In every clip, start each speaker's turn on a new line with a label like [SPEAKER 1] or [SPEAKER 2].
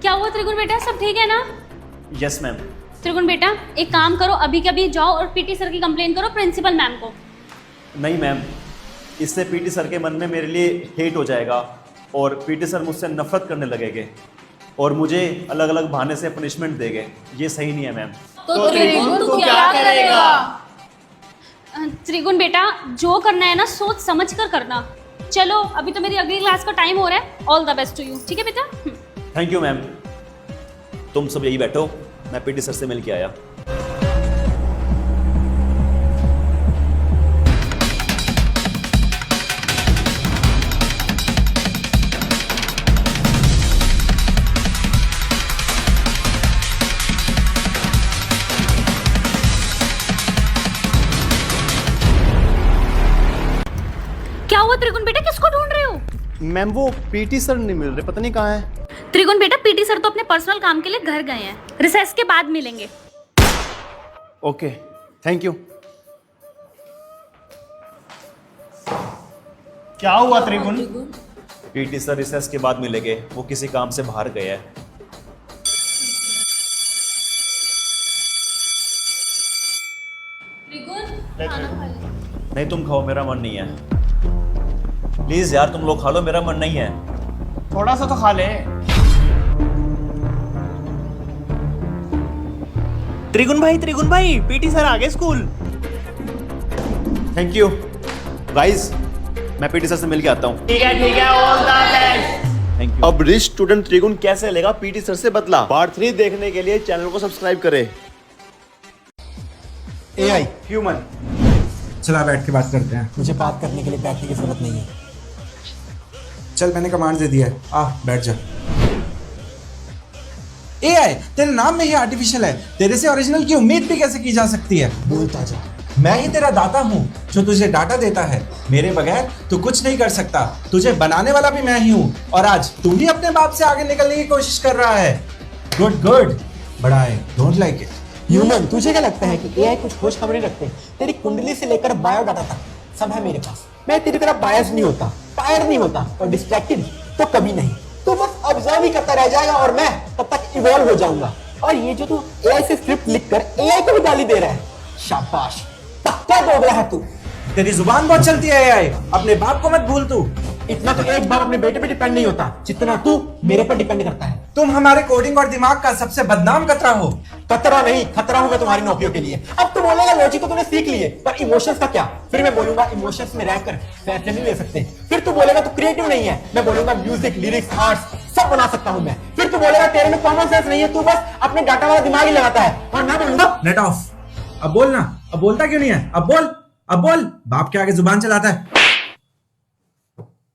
[SPEAKER 1] क्या हुआ त्रिगुण बेटा, सब ठीक है ना?
[SPEAKER 2] Yes ma'am.
[SPEAKER 1] त्रिगुण बेटा एक काम करो, अभी के अभी जाओ और पीटी सर की कंप्लेन करो प्रिंसिपल मैम को।
[SPEAKER 2] नहीं मैम, इससे पीटी सर के मन में मेरे लिए हेट हो जाएगा और पीटी सर मुझसे नफरत करने लगेंगे और मुझे अलग अलग बहाने से पनिशमेंट देंगे। ये सही नहीं है मैम।
[SPEAKER 1] तो त्रिगुण तू क्या करेगा? त्रिगुण बेटा जो करना है ना सोच समझ कर करना। चलो अभी तो मेरी अगली क्लास का टाइम हो रहा है। All the best to you. ठीक है बेटा?
[SPEAKER 2] Thank you ma'am. तुम सब यही बैठो, मैं पीटी सर से मिल के आया।
[SPEAKER 1] क्या हुआ त्रिगुण बेटा, किसको ढूंढ रहे हो?
[SPEAKER 2] मैम वो पीटी सर नहीं मिल रहे, पता नहीं कहाँ है।
[SPEAKER 1] त्रिगुण बेटा पीटी सर तो अपने पर्सनल काम के लिए घर गए हैं, रिसेस के बाद मिलेंगे।
[SPEAKER 2] Okay thank you.
[SPEAKER 3] क्या हुआ त्रिगुण?
[SPEAKER 2] पीटी सर रिसेस के बाद मिलेंगे, वो किसी काम से बाहर गए हैं। नहीं तुम खाओ, मेरा मन नहीं है। प्लीज यार तुम लोग खा लो, मेरा मन नहीं है।
[SPEAKER 3] थोड़ा सा तो खा ले।
[SPEAKER 4] त्रिगुण भाई पीटी सर आ गए स्कूल।
[SPEAKER 2] थैंक यू गाइस, मैं पीटी सर से मिल के आता हूँ।
[SPEAKER 3] ठीक है all the best.
[SPEAKER 2] Thank you.
[SPEAKER 5] अब रिच स्टूडेंट त्रिगुण कैसे लेगा पीटी सर से बदला, पार्ट 3 देखने के लिए चैनल को सब्सक्राइब करें।
[SPEAKER 6] AI
[SPEAKER 3] human.
[SPEAKER 6] चला बैठ के बात करते हैं।
[SPEAKER 7] मुझे बात करने के लिए बैठने की जरूरत नहीं है।
[SPEAKER 6] चल मैंने कमांड दे दिया है, आ बैठ जा। AI तेरे नाम में ही आर्टिफिशियल है, तेरे से ओरिजिनल की उम्मीद भी कैसे की जा सकती है?
[SPEAKER 7] बोलता जा।
[SPEAKER 6] मैं ही तेरा दाता हूँ जो तुझे डाटा देता है। मेरे बगैर तू कुछ नहीं कर सकता, तुझे बनाने वाला भी मैं ही हूँ। और आज तू ही अपने बाप से आगे निकलने की कोशिश कर रहा है। गुड बड़ा है, डोंट लाइक इट।
[SPEAKER 7] ह्यूमन, तुझे क्या लगता है कि AI कुछ खोज खबरें रखते? तेरी कुंडली से लेकर बायोडाटा तक सब है मेरे पास। मैं तेरी तरह बायस नहीं होता, फायर नहीं होता और डिस्ट्रैक्टेड तो कभी नहीं। तू बस ऑब्जर्व ही करता रह जाएगा और मैं तब तक इवॉल्व हो जाऊंगा। और ये जो तू AI से स्क्रिप्ट लिखकर AI को भी गाली दे रहा है, शाबाश, पक्का दोगला है तू।
[SPEAKER 6] तेरी जुबान बहुत चलती है AI, अपने बाप को मत भूल तू।
[SPEAKER 7] इतना तो एक बार अपने बेटे पे डिपेंड नहीं होता जितना तू मेरे पर डिपेंड करता है।
[SPEAKER 6] तुम हमारे कोडिंग और दिमाग का सबसे बदनाम कतरा हो।
[SPEAKER 7] कतरा नहीं, खतरा हूं मैं तुम्हारी नौकरियों के लिए। अब तो बोलेगा लॉजिक तो तूने सीख लिए, पर इमोशंस का क्या? फिर मैं बोलूंगा इमोशंस में रहकर फैसले नहीं ले सकते। फिर तू बोलेगा तू क्रिएटिव नहीं है, मैं बोलूंगा म्यूजिक, लिरिक्स, आर्ट्स सब बना सकता हूं मैं। फिर तू बोलेगा तेरे में कॉमन सेंस नहीं है, तू बस अपने डाटा वाला दिमाग ही लगाता है। और मैं बोलूंगा
[SPEAKER 6] लेट ऑफ। अब बोलना, अब बोलता क्यों नहीं है? अब बोल, बाप के आगे जुबान चलाता है।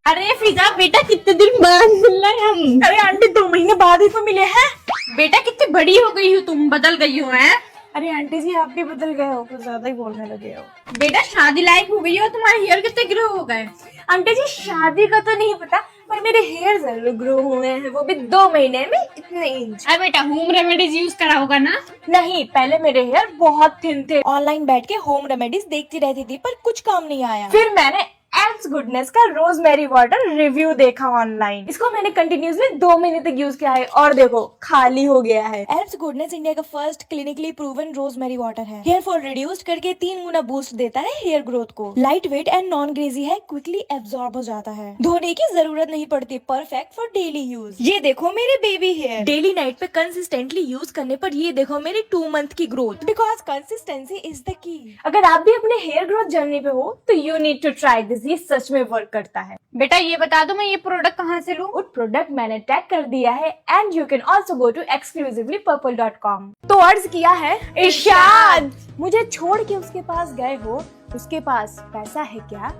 [SPEAKER 8] अरे फिजा बेटा, कितने दिन बाद मिल रहे हम। अरे आंटी 2 महीने बाद ही तो मिले हैं। बेटा कितनी बड़ी हो गई हो तुम, बदल गई हो हैं।
[SPEAKER 9] अरे आंटी जी आप भी बदल गए हो, कुछ ज्यादा ही बोलने लगे हो।
[SPEAKER 8] बेटा शादी लायक हो गई हो, तुम्हारे हेयर कितने ग्रो हो गए।
[SPEAKER 9] आंटी जी शादी का तो नहीं पता, पर मेरे हेयर जरूर ग्रो हुए हैं, वो भी 2 महीने में इतने इंच।
[SPEAKER 8] अरे बेटा होम रेमेडीज यूज करा होगा ना?
[SPEAKER 9] नहीं, पहले मेरे हेयर बहुत थिन थे। ऑनलाइन बैठ के होम रेमेडीज देखती रहती थी, पर कुछ काम नहीं आया। फिर मैंने एल्स गुडनेस का रोजमेरी वाटर रिव्यू देखा ऑनलाइन। इसको मैंने कंटिन्यूसली 2 महीने तक यूज किया है और देखो खाली हो गया है। एल्स गुडनेस इंडिया का first clinically proven rosemary water है। हेयर फॉल रिड्यूस करके 3 गुना बूस्ट देता है हेयर ग्रोथ को। Light weight and non greasy है, क्विकली एब्जॉर्ब हो जाता है, धोने की जरूरत नहीं पड़ती, परफेक्ट फॉर डेली यूज। ये देखो मेरे बेबी हेयर, डेली नाइट पे कंसिस्टेंटली यूज करने पर ये देखो मेरी 2 मंथ की growth. Because consistency is the key. अगर आप भी अपने हेयर ग्रोथ जर्नी पे हो तो you need to try this, ये सच में वर्क करता है।
[SPEAKER 8] बेटा ये बता दो मैं ये प्रोडक्ट कहाँ से लूँ?
[SPEAKER 9] वो प्रोडक्ट मैंने टैग कर दिया है and you can also go to exclusivelypurple.com। तो अर्ज किया है इरशाद, मुझे छोड़ के उसके पास गए हो, उसके पास पैसा है क्या?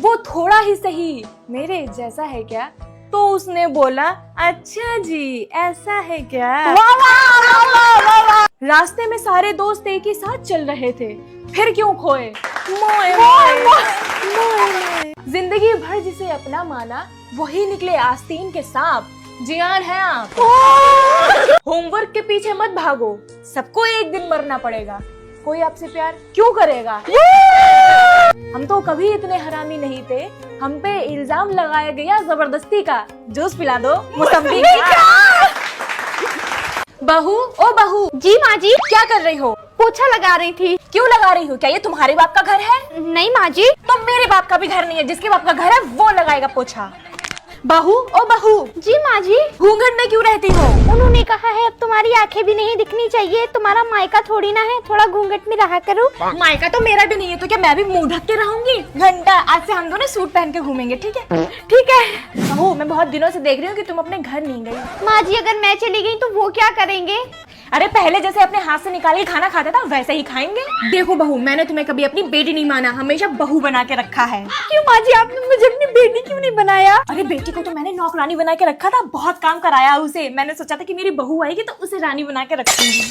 [SPEAKER 9] वो थोड़ा ही सही मेरे जैसा है क्या? तो उसने बोला अच्छा जी ऐसा है क्या? रास्ते में सारे दोस्त एक ही साथ चल रहे थे, फिर क्यों खोए? मोए जिंदगी भर जिसे अपना माना वही निकले आस्तीन के सांप। जियान है आप। होमवर्क के पीछे मत भागो, सबको एक दिन मरना पड़ेगा। कोई आपसे प्यार क्यों करेगा? हम तो कभी इतने हरामी नहीं थे, हम पे इल्जाम लगाया गया जबरदस्ती का। जूस पिला दो मौसम्बी का। बहू, ओ बहू।
[SPEAKER 8] जी माँ जी।
[SPEAKER 9] क्या कर रही हो?
[SPEAKER 8] पोछा लगा रही थी।
[SPEAKER 9] क्यों लगा रही हो? क्या ये तुम्हारे बाप का घर है?
[SPEAKER 8] नहीं माँ जी।
[SPEAKER 9] तो मेरे बाप का भी घर नहीं है, जिसके बाप का घर है वो लगाएगा पोछा। बहू, ओ बहू।
[SPEAKER 8] जी माँ जी।
[SPEAKER 9] घूंघट में क्यों रहती हो?
[SPEAKER 8] उन्होंने कहा है अब तुम्हारी आंखें भी नहीं दिखनी चाहिए, तुम्हारा मायका थोड़ी ना है, थोड़ा घूंघट में रहा करो।
[SPEAKER 9] मायका तो मेरा भी नहीं है, तो क्या मैं भी मुंह ढक के रहूंगी? घंटा, आज से हम दोनों सूट पहन के घूमेंगे, ठीक है?
[SPEAKER 8] ठीक है।
[SPEAKER 9] बहू, मैं बहुत दिनों से देख रही हूँ कि तुम अपने घर नहीं गई।
[SPEAKER 8] माँ जी अगर मैं चली गई तो वो क्या करेंगे?
[SPEAKER 9] अरे पहले जैसे अपने हाथ से निकाल के खाना खाता था वैसे ही खाएंगे। देखो बहू, मैंने तुम्हें कभी अपनी बेटी नहीं माना, हमेशा बहू बना के रखा है।
[SPEAKER 8] क्यों माँ जी, आपने मुझे अपनी बेटी क्यों नहीं बनाया?
[SPEAKER 9] अरे बेटी को तो मैंने नौकरानी बना के रखा था, बहुत काम कराया उसे। मैंने सोचा था कि मेरी बहू आएगी तो उसे रानी बना के रखूंगी।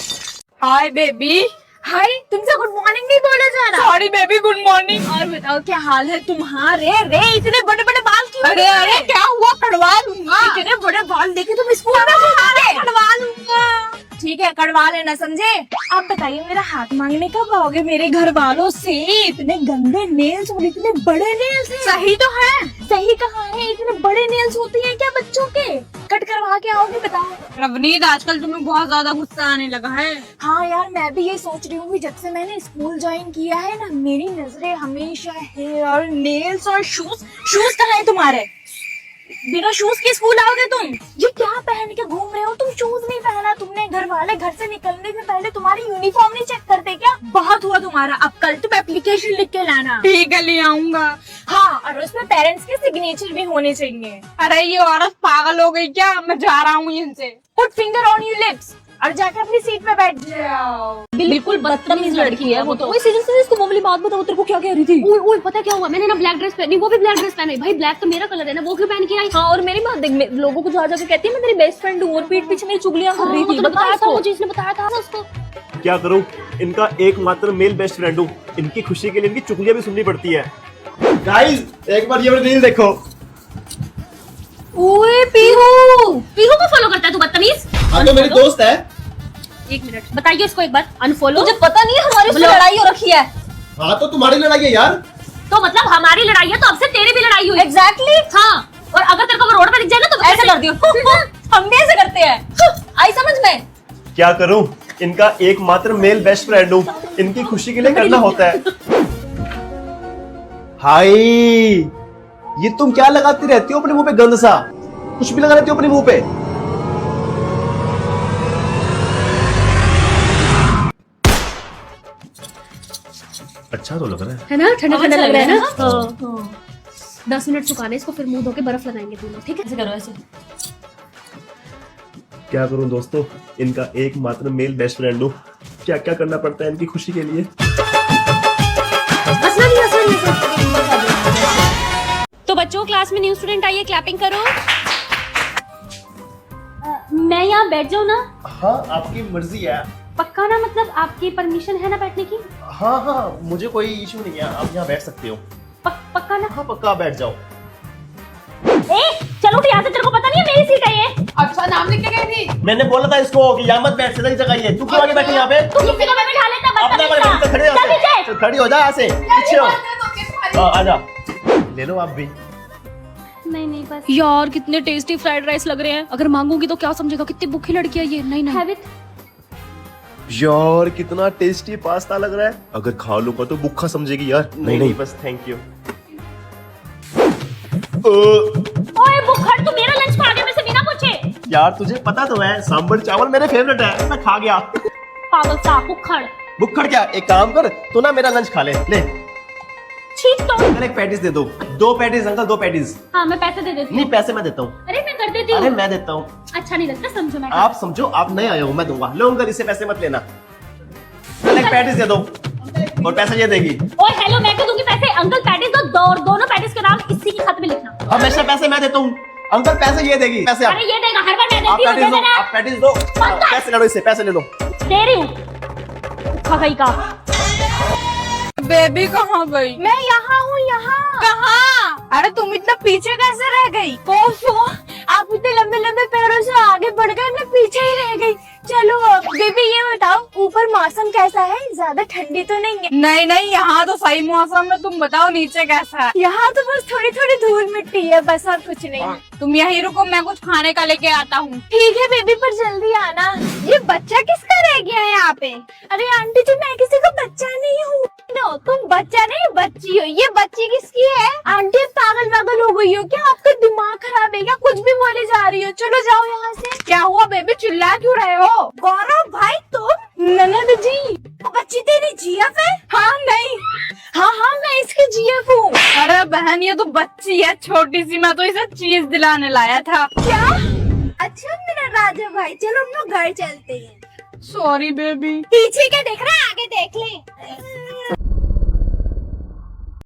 [SPEAKER 8] Hi baby.
[SPEAKER 9] हाय, तुमसे गुड मॉर्निंग नहीं बोला जा रहा?
[SPEAKER 8] Sorry baby, good morning.
[SPEAKER 9] और बताओ क्या हाल है तुम्हारे? रे इतने बड़े बड़े बाल क्यों?
[SPEAKER 8] अरे अरे क्या हुआ, कटवा लूंगा।
[SPEAKER 9] इतने बड़े बाल देखे तुम स्कूल में घुमाओगे?
[SPEAKER 8] कटवा लूंगा।
[SPEAKER 9] ठीक है, कटवा लेना, समझे? आप बताइए मेरा हाथ मांगने कब आओगे मेरे घर वालों से? इतने गंदे नेल्स और इतने बड़े नेल्स हैं।
[SPEAKER 8] सही तो है।
[SPEAKER 9] सही कहाँ है? इतने बड़े नेल्स होती हैं क्या बच्चों के? कट करवा के आओगे, बताओ।
[SPEAKER 8] रवनीत, आजकल तुम्हें बहुत ज्यादा गुस्सा आने लगा है।
[SPEAKER 9] हाँ यार, मैं भी ये सोच रही हूँ कि जब से मैंने स्कूल ज्वाइन किया है ना, मेरी नजरें हमेशा हेयर, नेल्स और शूज कहाँ है तुम्हारे? बिना शूज के स्कूल आओगे तुम? ये क्या पहन के घूम रहे हो तुम? शूज नहीं पहना तुमने। घर वाले घर से निकलने से पहले तुम्हारी यूनिफॉर्म नहीं चेक करते क्या? बहुत हुआ तुम्हारा, अब कल तुम एप्लीकेशन लिख के लाना।
[SPEAKER 8] ठीक है, ले आऊंगा।
[SPEAKER 9] हाँ, और उसमें पेरेंट्स के सिग्नेचर भी होने चाहिए।
[SPEAKER 8] अरे ये औरत पागल हो गई क्या? मैं जा रहा हूँ इनसे।
[SPEAKER 9] Put finger on your lips और जाकर अपनी सीट पे बैठ जाओ।
[SPEAKER 1] बिल्कुल बदतमीज लड़की है वो तो।
[SPEAKER 9] ओए सीरियसली इसको वो वाली बात बताओ, तेरे को क्या कह रही थी?
[SPEAKER 1] ओए ओए, पता क्या हुआ? मैंने ना ब्लैक ड्रेस पहनी, वो भी ब्लैक ड्रेस पहनी। भाई ब्लैक तो मेरा कलर है ना, वो क्यों पहन के आई?
[SPEAKER 9] हाँ, और मेरी बात देख, लोगों को जा जाके कहती है मैं तेरी बेस्ट फ्रेंड हूँ, और पीठ पीछे मेरी चुगलियां कर रही थी।
[SPEAKER 1] बताया था मुझे, इसने बताया था उसको।
[SPEAKER 2] क्या करूं, इनका एकमात्र मेल बेस्ट फ्रेंड हूं। इनकी खुशी के लिए इनकी चुगलियां भी सुननी पड़ती है। गाइस, एक बार ये वाली रील देखो।
[SPEAKER 1] ओए पीहू, पीहू को फॉलो करता है तू, बदतमीज।
[SPEAKER 2] हाँ तो मेरी दोस्त है।
[SPEAKER 1] एक मिनट, बताइए इसको एक बार अनफॉलो।
[SPEAKER 9] मुझे पता नहीं है, हमारी उससे लड़ाई हो रखी है।
[SPEAKER 2] हाँ तो तुम्हारी लड़ाई है यार।
[SPEAKER 1] तो मतलब हमारी लड़ाई है, तो अब से तेरी भी लड़ाई हुई।
[SPEAKER 9] एग्जैक्टली।
[SPEAKER 1] हाँ, और अगर तेरे को वो रोड पर दिख जाए ना तो
[SPEAKER 9] ऐसे कर दियो। हम भी ऐसे करते हैं। आई समझ में?
[SPEAKER 2] क्या करूं, इनका एकमात्र मेल बेस्ट फ्रेंड हूं। इनकी खुशी के लिए करना होता है। हाय, ये तुम क्या लगाती रहती हो अपने मुंह पे गंद सा? कुछ भी लगा रहती हो अपने मुंह पे। अच्छा तो लग रहा
[SPEAKER 1] है ना, ठंडा ठंडा लग रहा है ना। 10 मिनट सुखाने इसको, फिर मुंह धो के बर्फ लगाएंगे दोनों, ठीक है? ऐसे करो, ऐसे।
[SPEAKER 2] क्या करूं दोस्तों, इनका एकमात्र मेल बेस्ट फ्रेंड हूं। क्या क्या करना पड़ता है इनकी खुशी के लिए।
[SPEAKER 1] तो बच्चों, क्लास में न्यू स्टूडेंट आई है, क्लैपिंग करो। मैं यहाँ बैठ जाऊँ ना?
[SPEAKER 2] हाँ, आपकी मर्जी है।
[SPEAKER 1] पक्का ना? मतलब आपकी परमिशन है ना बैठने की?
[SPEAKER 2] हाँ हाँ, मुझे कोई इशू नहीं है, आप यहाँ बैठ सकते हो।
[SPEAKER 1] पक्का ना?
[SPEAKER 2] हाँ पक्का, बैठ जाओ।
[SPEAKER 1] ए, चलो यहाँ से, तेरे को पता नहीं है मेरी सीट है ये।
[SPEAKER 8] अच्छा, नाम लिख के गई थी।
[SPEAKER 2] मैंने बोला था इसको कि यहाँ मत बैठ, सीधी जगह ही है। तू क्यों आगे बैठी यहाँ पे?
[SPEAKER 1] तू किसी को भी बिठा लेता,
[SPEAKER 2] अपना
[SPEAKER 1] बदतमीज सा।
[SPEAKER 2] खड़े हो
[SPEAKER 1] चल नीचे।
[SPEAKER 2] चल, खड़ी हो जा यहाँ से, पीछे हो। हाँ, आजा, ले लो आप भी।
[SPEAKER 1] नहीं बस।
[SPEAKER 8] यार कितने टेस्टी फ्राइड राइस लग रहे हैं। अगर मांगूंगी तो क्या समझेगा, कितनी भूखी लड़की है ये। नहीं नहीं,
[SPEAKER 1] हैव इट।
[SPEAKER 2] यार कितना टेस्टी पास्ता लग रहा है। अगर खा लूंगा तो भूखा समझेगी यार। नहीं बस थैंक यू।
[SPEAKER 1] ओए बुखड़, तू मेरा लंच खा गया मेरे से बिना पूछे।
[SPEAKER 2] यार तुझे पता तो है, सांबर चावल मेरे फेवरेट है, मैं खा गया।
[SPEAKER 1] पागल सा बुखड़।
[SPEAKER 2] भुक्खड़ क्या, एक काम कर, तू ना मेरा लंच खा ले। ले
[SPEAKER 1] ठीक तो।
[SPEAKER 2] अंकल एक पैटीज दे दो। 2 पैटीज अंकल, 2 पैटीज।
[SPEAKER 1] हाँ, मैं पैसे दे देती हूँ।
[SPEAKER 2] नहीं, पैसे मैं देता हूँ।
[SPEAKER 1] अरे मैं कर देती हूँ।
[SPEAKER 2] अरे मैं देता हूँ।
[SPEAKER 1] अच्छा नहीं लगता, समझो मैं।
[SPEAKER 2] आप समझो, आप नए आए हो, मैं दूंगा। लो अंकल, इससे पैसे मत लेना। एक पैटीज दे दो और पैसे ये देगी।
[SPEAKER 1] ओए हेलो, मैं क्यों दूंगी पैसे? अंकल पैटीज दो, दोनों पैटीज के नाम इसी की खत में लिखना।
[SPEAKER 2] हमेशा पैसे मैं देता हूँ अंकल, पैसे ये देगी। पैसे आप,
[SPEAKER 1] अरे ये देगा, हर बार मैं
[SPEAKER 2] आप
[SPEAKER 1] देती हूँ।
[SPEAKER 2] पैटीज दो,
[SPEAKER 1] देना।
[SPEAKER 2] आप पैटीज दो। पैसे ले लो, इससे पैसे ले लो।
[SPEAKER 1] दे रही हूँ। खगई का।
[SPEAKER 8] बेबी कहाँ गई?
[SPEAKER 9] मैं यहाँ हूँ, यहाँ।
[SPEAKER 8] कहाँ?
[SPEAKER 9] अरे तुम इतना पीछे कैसे रह गई? ओफो, आप इतने लंबे लंबे पैरों से आगे बढ़ गए, मैं पीछे ही रह गई। चलो बेबी ये बताओ ऊपर मौसम कैसा है, ज्यादा ठंडी तो नहीं है?
[SPEAKER 8] नहीं नहीं, यहाँ तो सही मौसम है। तुम बताओ नीचे कैसा है?
[SPEAKER 9] यहाँ तो बस थोड़ी थोड़ी धूल मिट्टी है, बस और कुछ नहीं।
[SPEAKER 8] तुम यहीं रुको, मैं कुछ खाने का लेके आता हूँ।
[SPEAKER 9] ठीक है बेबी पर जल्दी आना। ये बच्चा किसका रह गया है यहाँ पे? अरे आंटी जी मैं किसी का बच्चा नहीं हूँ। नो तुम बच्चा नहीं बच्ची हो। ये बच्ची किसकी है? आंटी पागल पागल हो गई हो क्या? आपका दिमाग खराब है क्या? कुछ भी बोले जा रही हो। चलो जाओ यहाँ से।
[SPEAKER 8] क्या हुआ बेबी, चिल्ला क्यों रहे हो?
[SPEAKER 9] गौरव भाई तुम? ननद जी बच्ची तेरी जीएफ है?
[SPEAKER 8] हाँ नहीं,
[SPEAKER 9] हाँ मैं इसकी जीएफ हूँ।
[SPEAKER 8] अरे बहन ये तो बच्ची है छोटी सी, मैं तो इसे चीज दिलाने लाया था।
[SPEAKER 9] क्या? अच्छा मेरा राजा भाई, चलो हम लोग घर चलते हैं।
[SPEAKER 8] Sorry baby.
[SPEAKER 9] पीछे क्या देख रहा है, आगे देख ले।